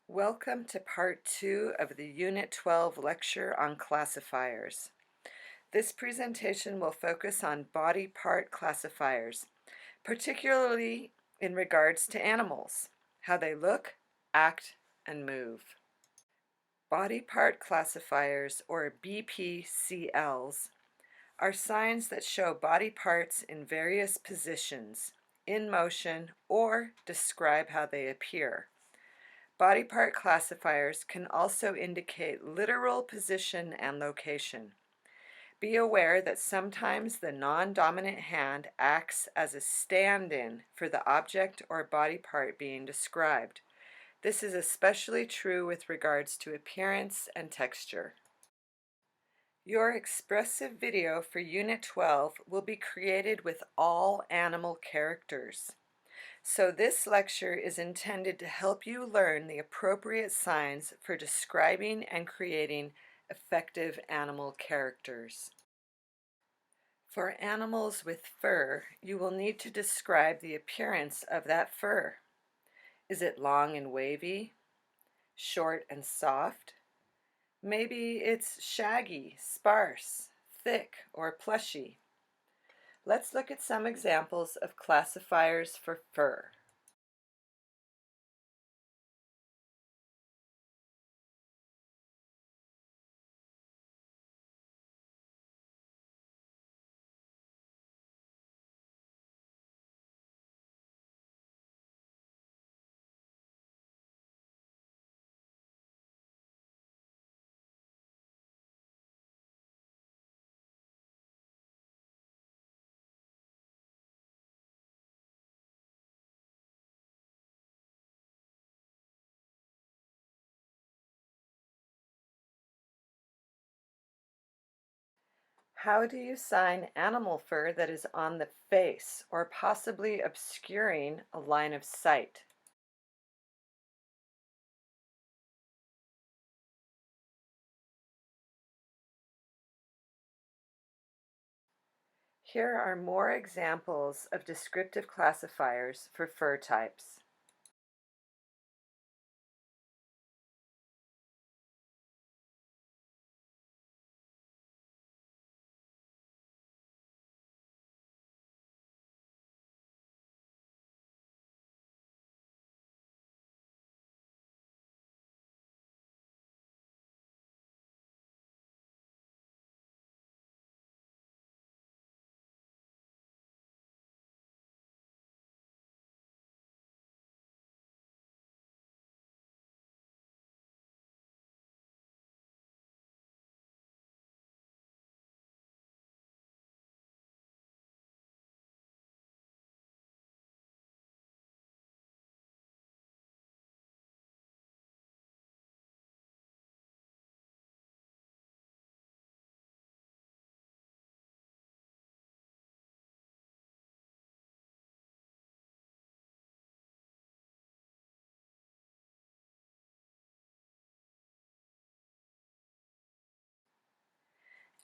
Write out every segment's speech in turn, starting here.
Welcome to Part 2 of the Unit 12 lecture on classifiers. This presentation will focus on body part classifiers, particularly in regards to animals, how they look, act, and move. Body part classifiers, or BPCLs, are signs that show body parts in various positions, in motion, or describe how they appear. Body part classifiers can also indicate literal position and location. Be aware that sometimes the non-dominant hand acts as a stand-in for the object or body part being described. This is especially true with regards to appearance and texture. Your expressive video for Unit 12 will be created with all animal characters. So this lecture is intended to help you learn the appropriate signs for describing and creating effective animal characters. For animals with fur, you will need to describe the appearance of that fur. Is it long and wavy? Short and soft? Maybe it's shaggy, sparse, thick, or plushy. Let's look at some examples of classifiers for fur. How do you sign animal fur that is on the face or possibly obscuring a line of sight? Here are more examples of descriptive classifiers for fur types.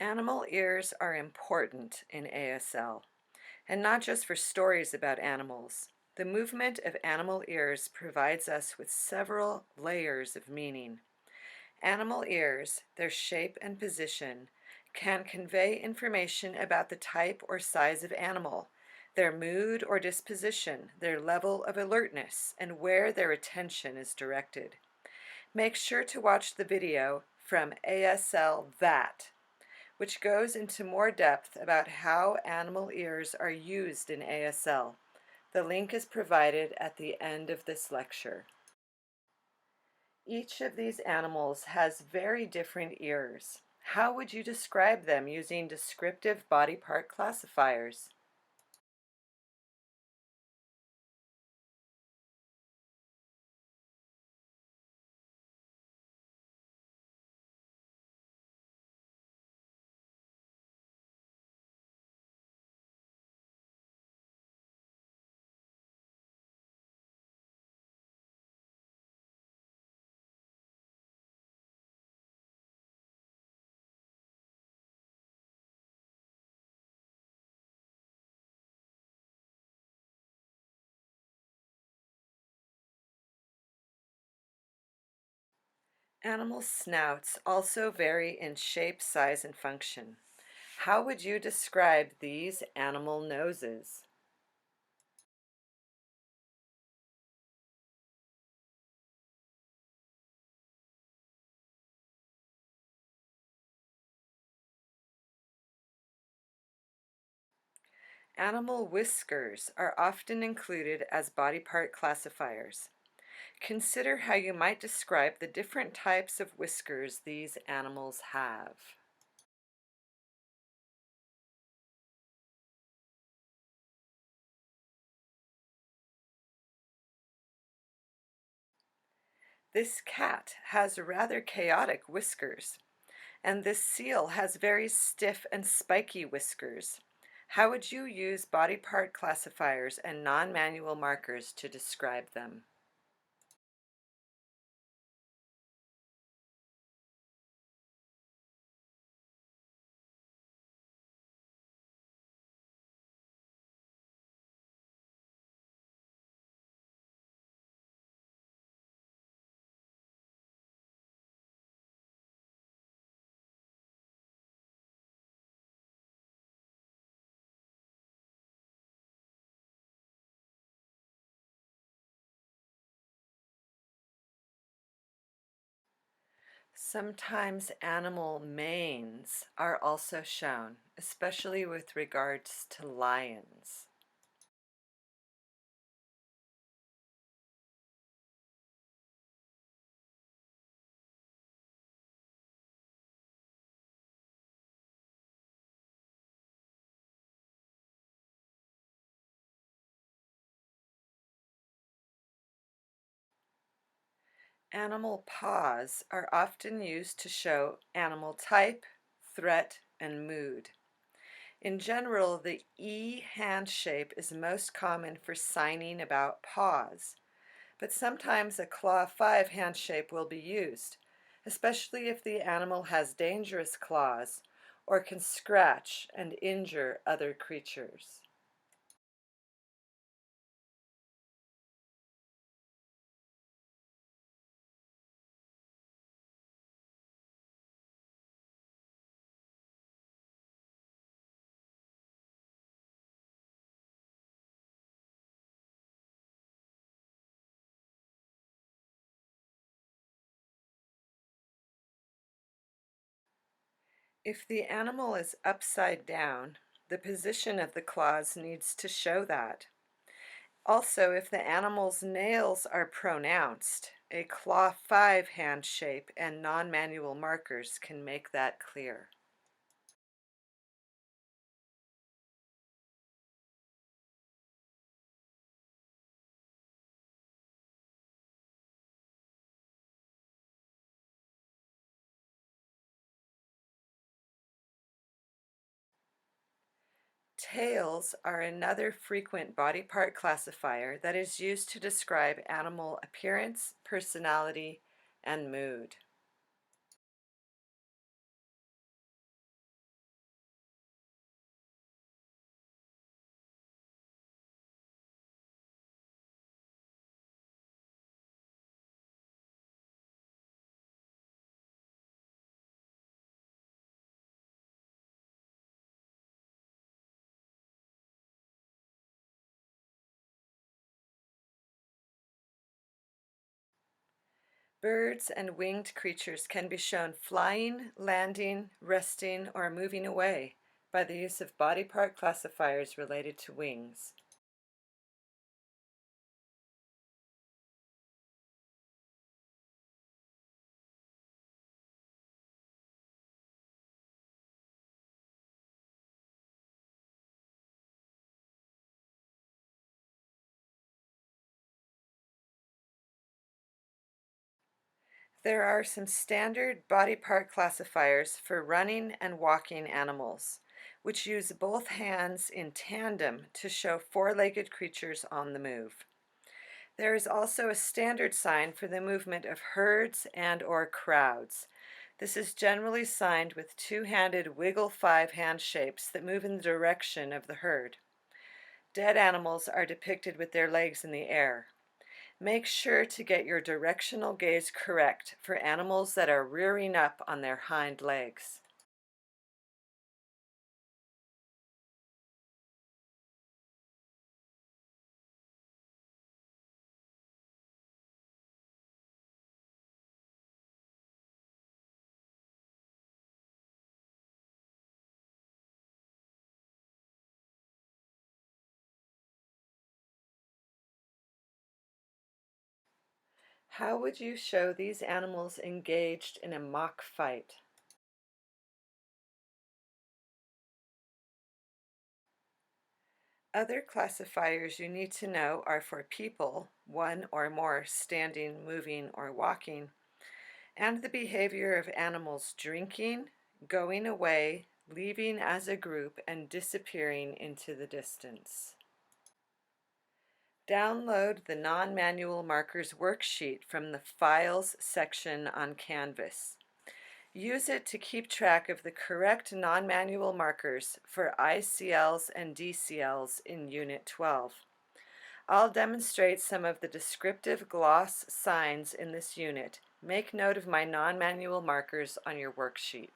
Animal ears are important in ASL, and not just for stories about animals. The movement of animal ears provides us with several layers of meaning. Animal ears, their shape and position, can convey information about the type or size of animal, their mood or disposition, their level of alertness, and where their attention is directed. Make sure to watch the video from ASL That, which goes into more depth about how animal ears are used in ASL. The link is provided at the end of this lecture. Each of these animals has very different ears. How would you describe them using descriptive body part classifiers? Animal snouts also vary in shape, size, and function. How would you describe these animal noses? Animal whiskers are often included as body part classifiers. Consider how you might describe the different types of whiskers these animals have. This cat has rather chaotic whiskers, and this seal has very stiff and spiky whiskers. How would you use body part classifiers and non-manual markers to describe them? Sometimes animal manes are also shown, especially with regards to lions. Animal paws are often used to show animal type, threat, and mood. In general, the E hand shape is most common for signing about paws, but sometimes a claw 5 hand shape will be used, especially if the animal has dangerous claws or can scratch and injure other creatures. If the animal is upside down, the position of the claws needs to show that. Also, if the animal's nails are pronounced, a claw 5 hand shape and non-manual markers can make that clear. Tails are another frequent body part classifier that is used to describe animal appearance, personality, and mood. Birds and winged creatures can be shown flying, landing, resting, or moving away by the use of body part classifiers related to wings. There are some standard body part classifiers for running and walking animals, which use both hands in tandem to show four-legged creatures on the move. There is also a standard sign for the movement of herds and/or crowds. This is generally signed with two-handed wiggle 5 hand shapes that move in the direction of the herd. Dead animals are depicted with their legs in the air. Make sure to get your directional gaze correct for animals that are rearing up on their hind legs. How would you show these animals engaged in a mock fight? Other classifiers you need to know are for people, one or more standing, moving, or walking, and the behavior of animals drinking, going away, leaving as a group, and disappearing into the distance. Download the non-manual markers worksheet from the Files section on Canvas. Use it to keep track of the correct non-manual markers for ICLs and DCLs in Unit 12. I'll demonstrate some of the descriptive gloss signs in this unit. Make note of my non-manual markers on your worksheet.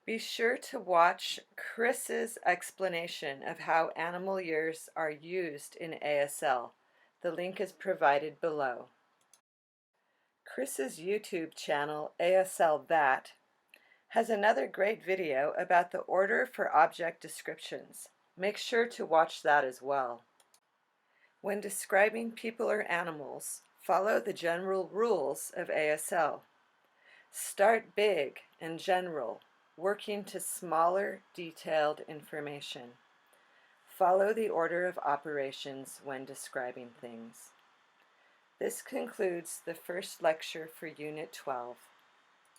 Be sure to watch Chris's explanation of how animal years are used in ASL. The link is provided below. Chris's YouTube channel, ASLThat, has another great video about the order for object descriptions. Make sure to watch that as well. When describing people or animals, follow the general rules of ASL. Start big and general, working to smaller, detailed information. Follow the order of operations when describing things. This concludes the first lecture for Unit 12.